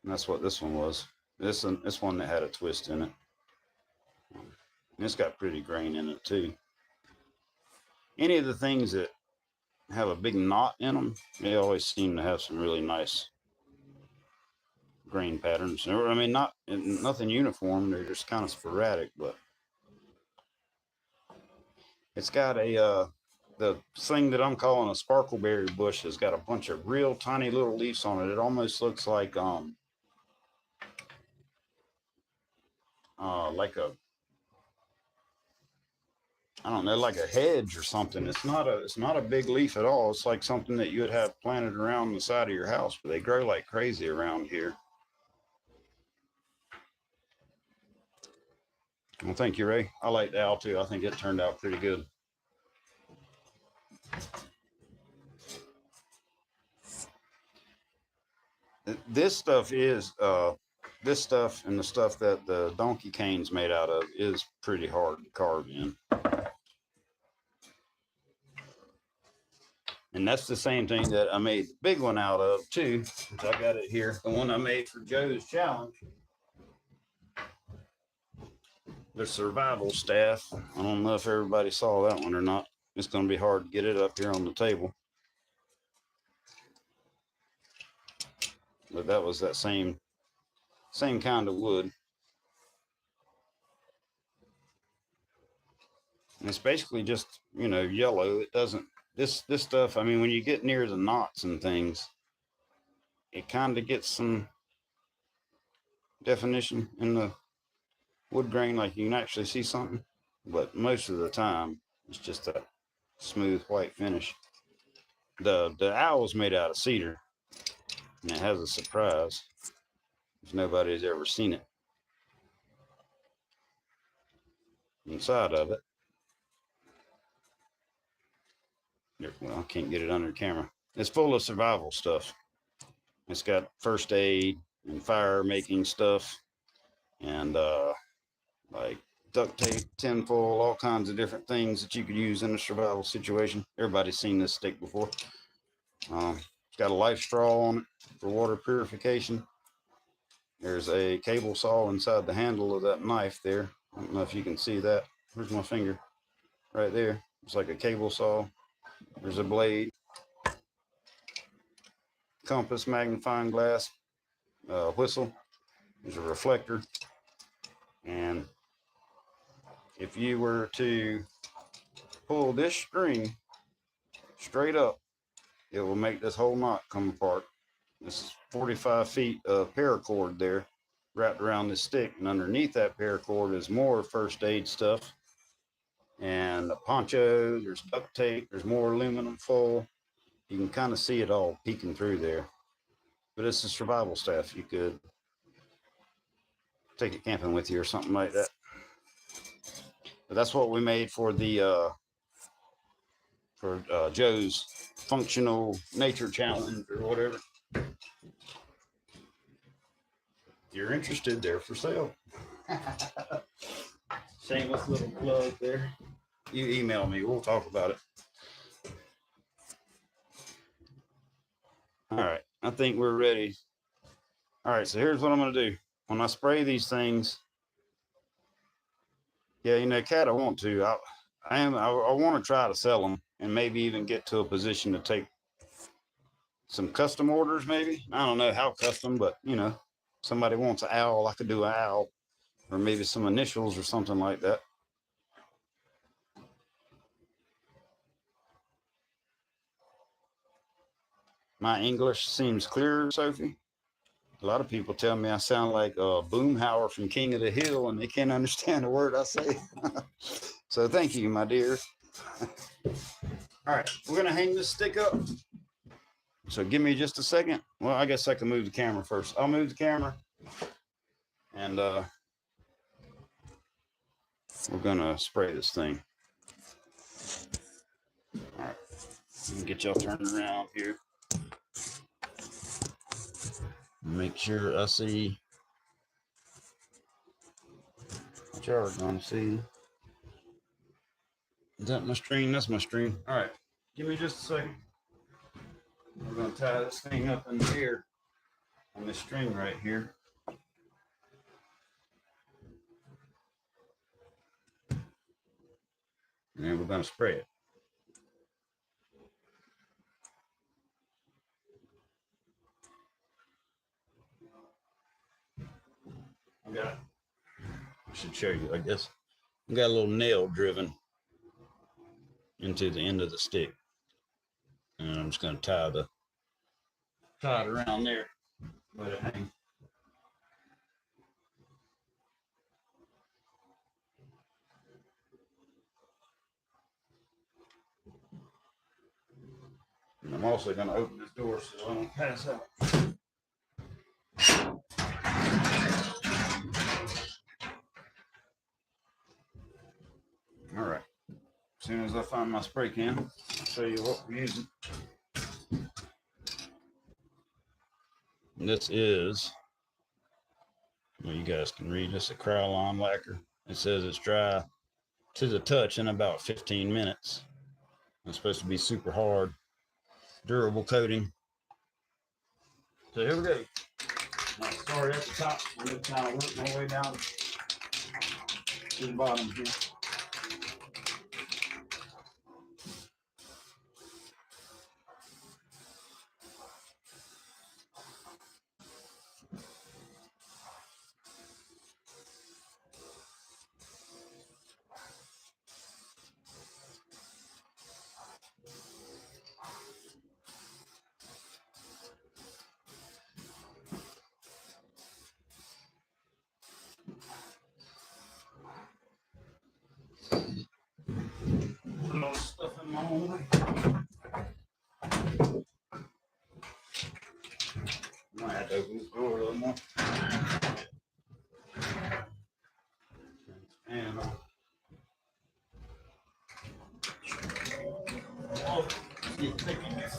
And that's what this one was. This one that had a twist in it. And it's got pretty grain in it too. Any of the things that have a big knot in them, they always seem to have some really nice grain patterns. Nothing uniform. They're just kind of sporadic, but it's got the thing that I'm calling a sparkleberry bush has got a bunch of real tiny little leaves on it. It almost looks like like a hedge or something. It's not a big leaf at all. It's like something that you would have planted around the side of your house, but they grow like crazy around here. Well, thank you, Ray. I like the owl too. I think it turned out pretty good. This stuff and the stuff that the donkey cane's made out of is pretty hard to carve in. And that's the same thing that I made the big one out of too. I got it here. The one I made for Joe's challenge. The survival staff. I don't know if everybody saw that one or not. It's going to be hard to get it up here on the table. But that was that same same kind of wood. And it's basically just, you know, yellow. It doesn't, this stuff, I mean, when you get near the knots and things, it kind of gets some definition in the wood grain, like you can actually see something. But most of the time, it's just a smooth white finish. The owl's made out of cedar, and it has a surprise if nobody's ever seen it. Inside of it, well, I can't get it under the camera. It's full of survival stuff. It's got first aid and fire making stuff, and like duct tape, tinfoil, all kinds of different things that you could use in a survival situation. Everybody's seen this stick before. It's got a life straw on it for water purification. There's a cable saw inside the handle of that knife there. I don't know if you can see that. Where's my finger? Right there. It's like a cable saw. There's a blade, compass, magnifying glass, whistle. There's a reflector. And if you were to pull this string straight up, it will make this whole knot come apart. This is 45 feet of paracord there wrapped around this stick, and underneath that paracord is more first aid stuff and a poncho. There's duct tape, there's more aluminum foil. You can kind of see it all peeking through there, but it's a survival stuff. You could take it camping with you or something like that. But that's what we made for the Joe's functional nature challenge or whatever. If you're interested, they're for sale. Shameless little plug there. You email me, we'll talk about it. All right, I think we're ready. All right, so here's what I'm gonna do. When I spray these things, yeah, you know, Cat, I want to. I want to try to sell them and maybe even get to a position to take some custom orders. Maybe, I don't know how custom, but you know, somebody wants an owl, I could do an owl, or maybe some initials or something like that. My English seems clear, Sophie. A lot of people tell me I sound like Boomhauer from King of the Hill, and they can't understand a word I say. So thank you, my dear. All right, we're gonna hang this stick up. So give me just a second. Well, I guess I can move the camera first. I'll move the camera, and we're gonna spray this thing. All right, get y'all turned around here. Make sure I see what y'all are gonna see. Is that my string? That's my string. All right, give me just a second. We're gonna tie this thing up in here on this string right here. And then we're gonna spray it. I should show you, I guess. I got a little nail driven into the end of the stick. And I'm just gonna tie it around there. Let it hang. And I'm also gonna open this door so I don't pass out. All right. As soon as I find my spray can, I'll show you what we're using. This is, well, you guys can read this, a Krylon lacquer. It says it's dry to the touch in about 15 minutes. It's supposed to be super hard, durable coating. So here we go. I'll start at the top. I'm just kind of work my way down to the bottom here. open this door a little more. And oh, get thick in there.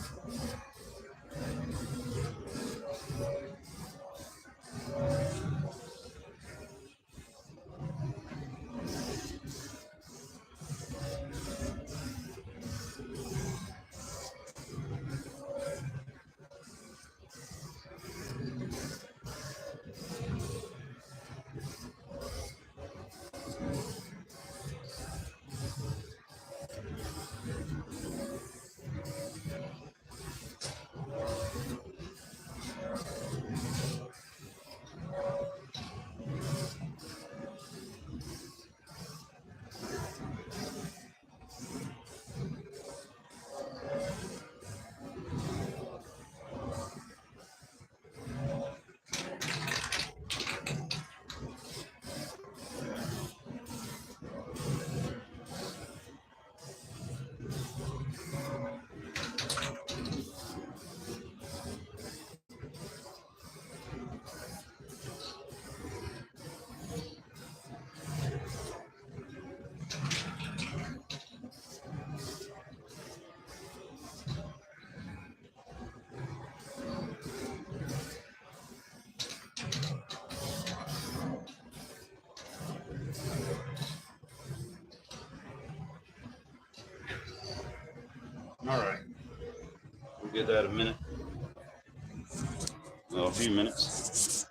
All right, we'll give that a minute. Well, a few minutes.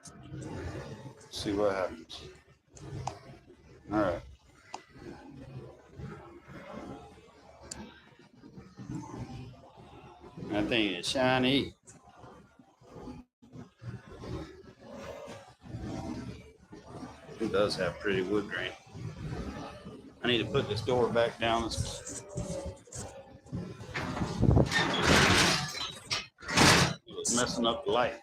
See what happens. All right. That thing is shiny. It does have pretty wood grain. I need to put this door back down. It's messing up the light.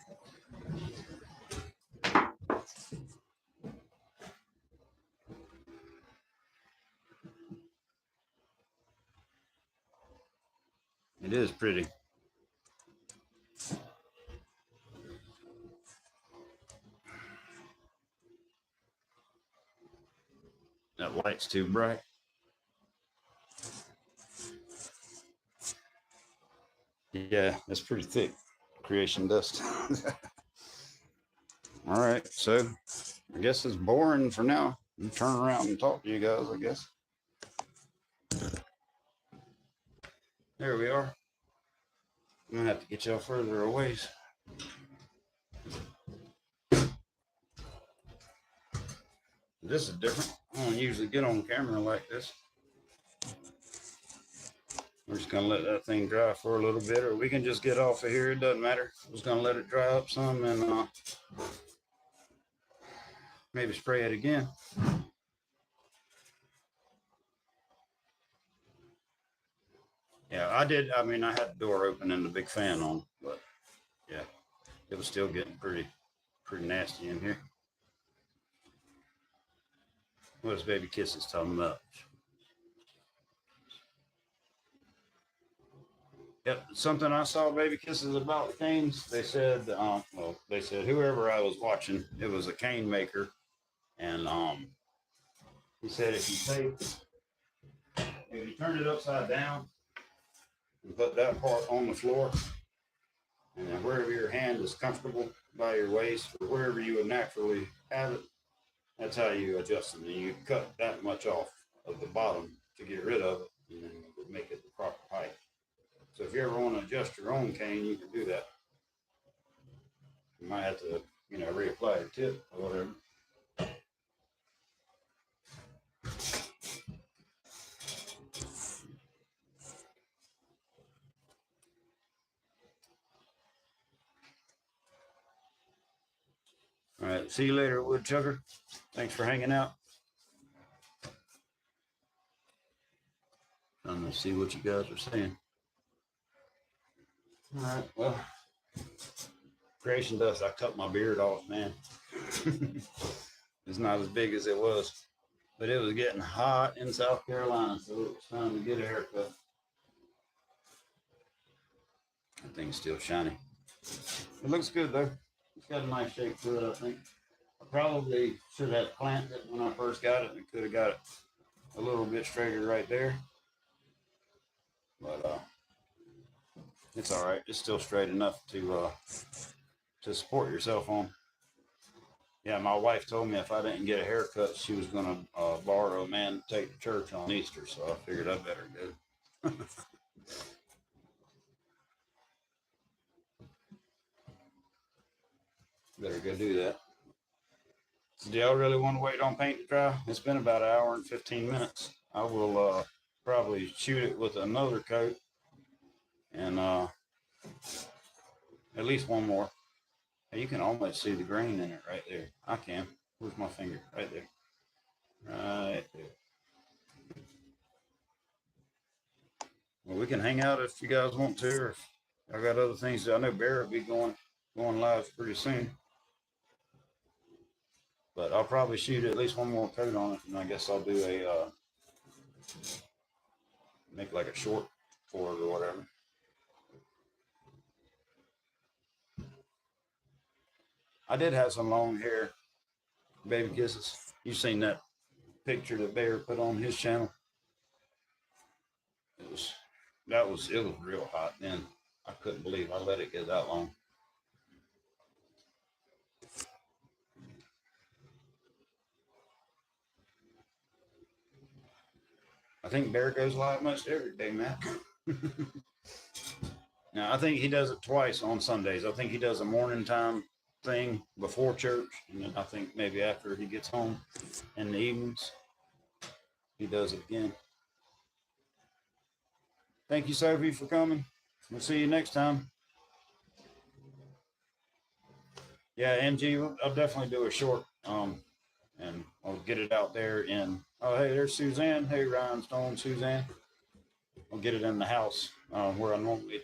It is pretty. That light's too bright. Yeah, that's pretty thick. Creation dust. All right, so I guess it's boring for now. I'll turn around and talk to you guys, I guess. There we are. I'm gonna have to get y'all further away. This is different. I don't usually get on camera like this. We're just gonna let that thing dry for a little bit, or we can just get off of here. It doesn't matter. I'm just gonna let it dry up some and maybe spray it again. Yeah, I did. I mean, I had the door open and the big fan on, but yeah, it was still getting pretty nasty in here. What is Baby Kisses talking about? Yep, something I saw Baby Kisses about canes. They said, well, they said whoever I was watching, it was a cane maker, and he said if you turn it upside down and put that part on the floor, and then wherever your hand is comfortable by your waist or wherever you would naturally have it, that's how you adjust it. And you cut that much off of the bottom to get rid of it, and then make it the proper height. So if you ever want to adjust your own cane, you can do that. You might have to, reapply your tip or whatever. All right, see you later, woodchucker. Thanks for hanging out. I'm gonna see what you guys are saying. All right, well, creation dust. I cut my beard off, man. It's not as big as it was, but it was getting hot in South Carolina, so it was time to get a haircut. That thing's still shiny. It looks good though. got a nice shape to it, I think. I probably should have planted it when I first got it, and could have got it a little bit straighter right there. But it's all right. It's still straight enough to support yourself on. Yeah, my wife told me if I didn't get a haircut, she was gonna borrow a man to take to church on Easter. So I figured I better go. Better go do that. So do y'all really want to wait on paint to dry? It's been about an hour and 15 minutes. I will probably shoot it with another coat and at least one more. You can almost see the grain in it right there. I can. Where's my finger? Right there. Right there. Well, we can hang out if you guys want to, or if I got other things. I know Bear will be going live pretty soon. But I'll probably shoot at least one more coat on it, and I guess I'll do a make like a short for it or whatever. I did have some long hair baby kisses. You've seen that picture that Bear put on his channel. It was real hot then. I couldn't believe I let it get that long. I think Bear goes live most every day, Matt. Now I think he does it twice on Sundays. I think he does a morning time thing before church, and then I think maybe after he gets home in the evenings, he does it again. Thank you, Sophie, for coming. We'll see you next time. Yeah, MG, I'll definitely do a short, and I'll get it out there in. Oh, hey, there's Suzanne. Hey, Rhinestone, Suzanne. I'll get it in the house where I normally.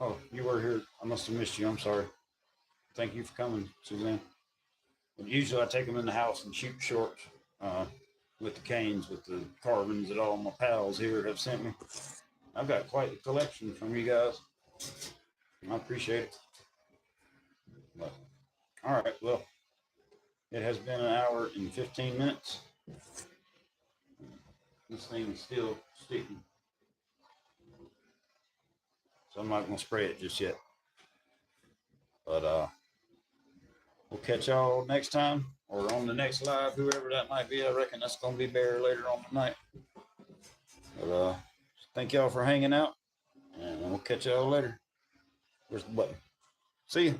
Oh, you were here. I must have missed you. I'm sorry. Thank you for coming, Suzanne. But usually I take them in the house and shoot shorts with the canes, with the carbons that all my pals here have sent me. I've got quite a collection from you guys. I appreciate it. But, all right, well, it has been an hour and 15 minutes. This thing is still sticking. So I'm not going to spray it just yet. But we'll catch y'all next time or on the next live, whoever that might be. I reckon that's going to be Bear later on tonight. But thank y'all for hanging out, and we'll catch y'all later. Where's the button? See you.